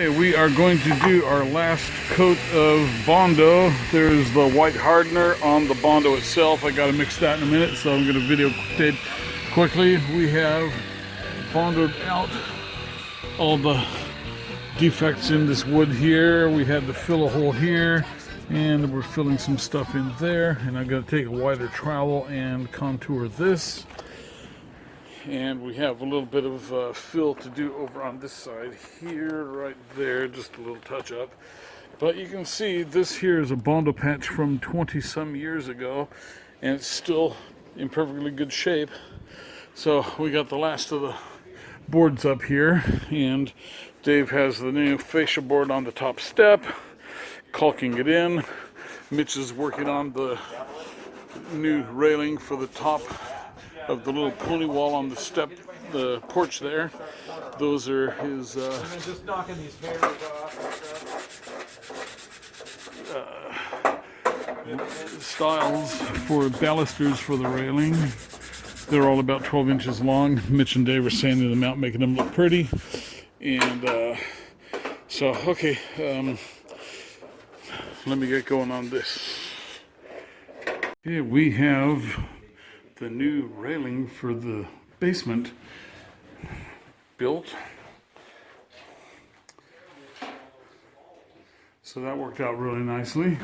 Okay, we are going to do our last coat of Bondo. There's the white hardener on the Bondo itself. I got to mix that in a minute, so I'm going to video it quickly. We have Bondoed out all the defects in this wood here. We had to fill a hole here, and we're filling some stuff in there. And I'm going to take a wider trowel and contour this. And we have a little bit of fill to do over on this side here, right there, just a little touch up. But you can see this here is a Bondo patch from 20 some years ago, and it's still in perfectly good shape. So we got the last of the boards up here, and Dave has the new fascia board on the top step, caulking it in. Mitch is working on the new railing for the top of the little pony wall on the step, the porch there. Those are his just knocking these barriers off. styles for balusters for the railing. They're all about 12 inches long. Mitch and Dave are sanding them out, making them look pretty. And so, okay, let me get going on this. Okay, we have the new railing for the basement built. So that worked out really nicely.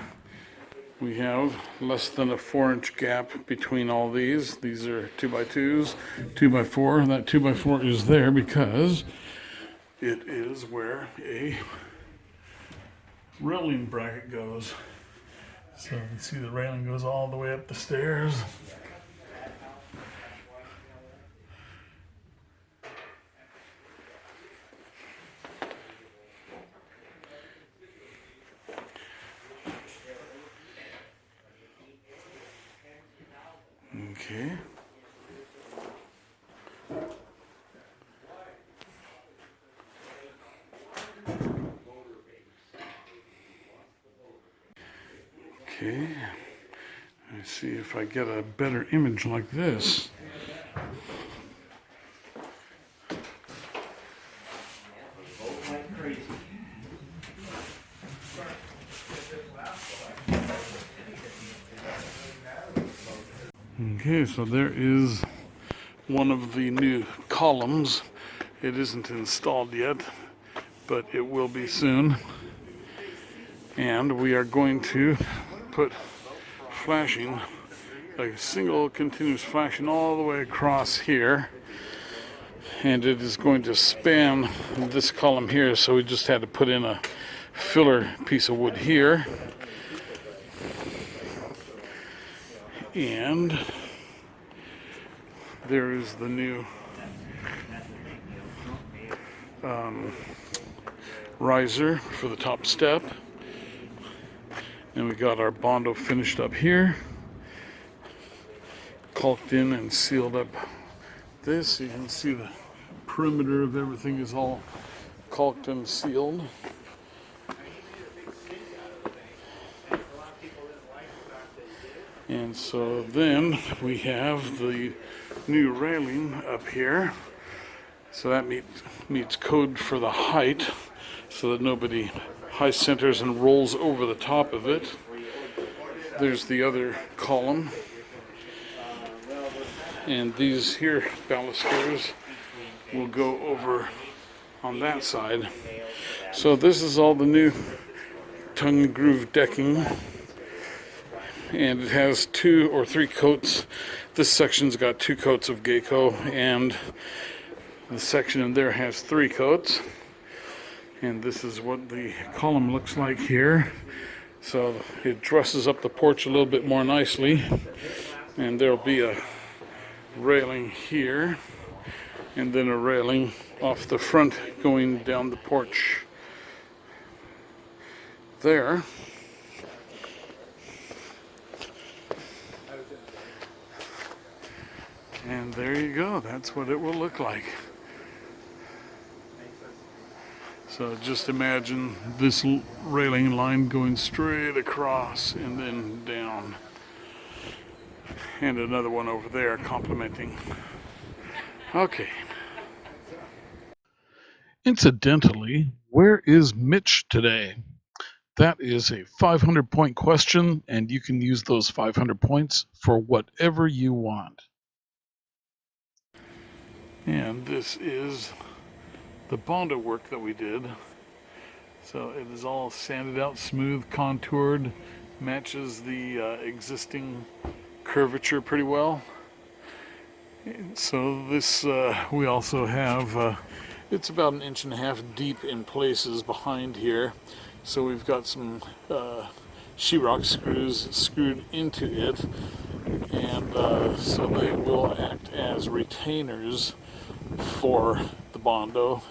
We have less than a 4-inch gap between all these. These are 2x2s, 2x4. That 2x4 is there because it is where a railing bracket goes. So you can see the railing goes all the way up the stairs. Okay. Okay. Let's see if I get a better image like this. Okay, so there is one of the new columns. It isn't installed yet, but it will be soon. And we are going to put flashing, like a single continuous flashing all the way across here. And it is going to span this column here, so we just had to put in a filler piece of wood here. And there is the new riser for the top step. And we got our Bondo finished up here, caulked in and sealed up this. You can see the perimeter of everything is all caulked and sealed. And so then we have the new railing up here. So that meets code for the height, so that nobody high centers and rolls over the top of it. There's the other column. And these here balusters will go over on that side. So this is all the new tongue and groove decking. And it has 2 or 3 coats. This section's got 2 coats of Geico, and the section in there has 3 coats. And this is what the column looks like here. So it dresses up the porch a little bit more nicely. And there'll be a railing here, and then a railing off the front going down the porch there. And there you go, that's what it will look like. So just imagine this railing line going straight across and then down. And another one over there complementing. Okay. Incidentally, Where is Mitch today? That is a 500-point question, and you can use those 500 points for whatever you want. And this is the Bondo work that we did. So it is all sanded out, smooth, contoured, matches the existing curvature pretty well. And so this, we also have, it's about 1.5 inches deep in places behind here. So we've got some sheetrock screws screwed into it, and so they will act as retainers for the Bondo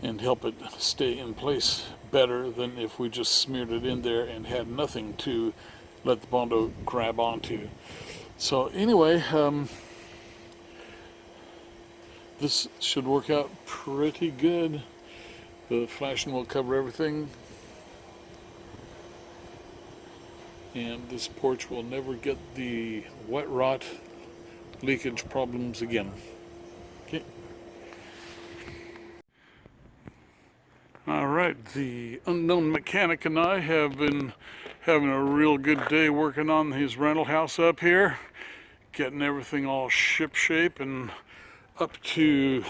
and help it stay in place better than if we just smeared it in there and had nothing to let the Bondo grab onto. So anyway, this should work out pretty good. The flashing will cover everything, and this porch will never get the wet rot leakage problems again. Okay. All right, the unknown mechanic and I have been having a real good day working on his rental house up here, getting everything all ship-shape and up to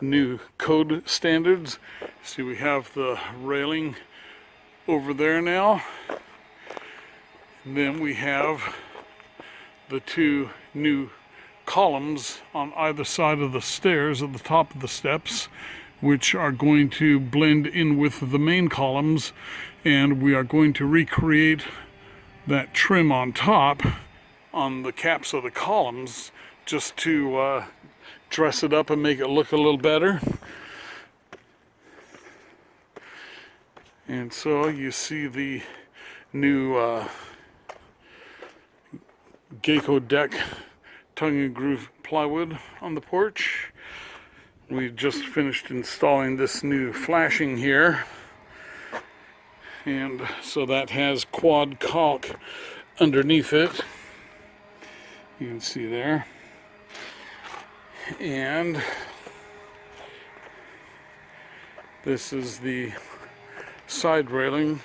new code standards. See, we have the railing over there now, and then we have the 2 new columns on either side of the stairs at the top of the steps, which are going to blend in with the main columns, and we are going to recreate that trim on top on the caps of the columns just to dress it up and make it look a little better. And so you see the new Gecko deck tongue and groove plywood on the porch. We just finished installing this new flashing here, and so that has quad caulk underneath it, you can see there. And this is the side railing.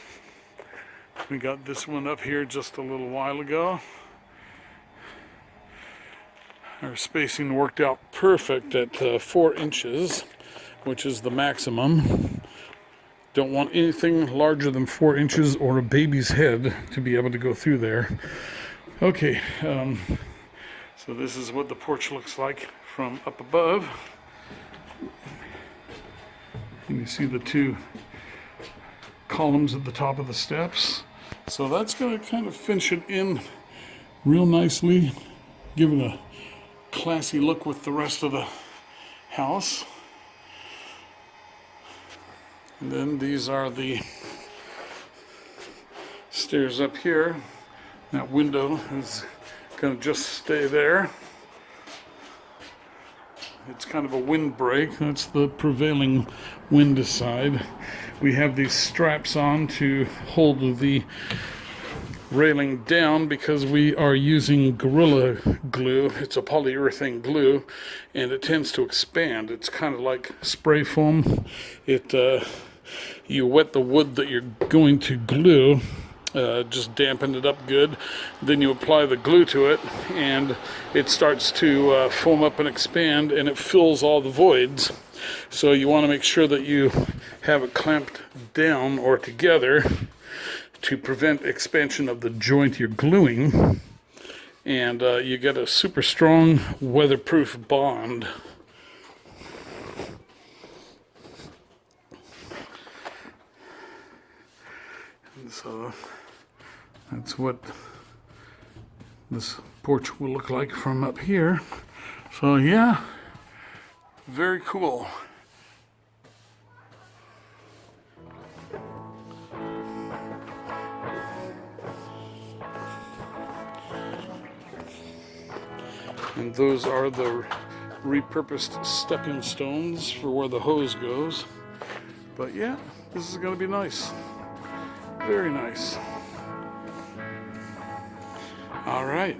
We got this one up here just a little while ago. Our spacing worked out perfect at 4 inches, which is the maximum. Don't want anything larger than 4 inches or a baby's head to be able to go through there. Okay, so this is what the porch looks like from up above. And you see the 2 columns at the top of the steps. So that's going to kind of finish it in real nicely, give it a classy look with the rest of the house. And then these are the stairs up here. That window is going to just stay there. It's kind of a windbreak. That's the prevailing wind side. We have these straps on to hold the railing down because we are using Gorilla Glue. It's a polyurethane glue, and it tends to expand. It's kind of like spray foam. You wet the wood that you're going to glue, just dampen it up good, then you apply the glue to it, and it starts to foam up and expand, and it fills all the voids. So you want to make sure that you have it clamped down or together to prevent expansion of the joint you're gluing, and you get a super strong weatherproof bond. And so that's what this porch will look like from up here. So yeah, very cool. And those are the repurposed stepping stones for where the hose goes. But yeah, this is going to be nice. Very nice. All right.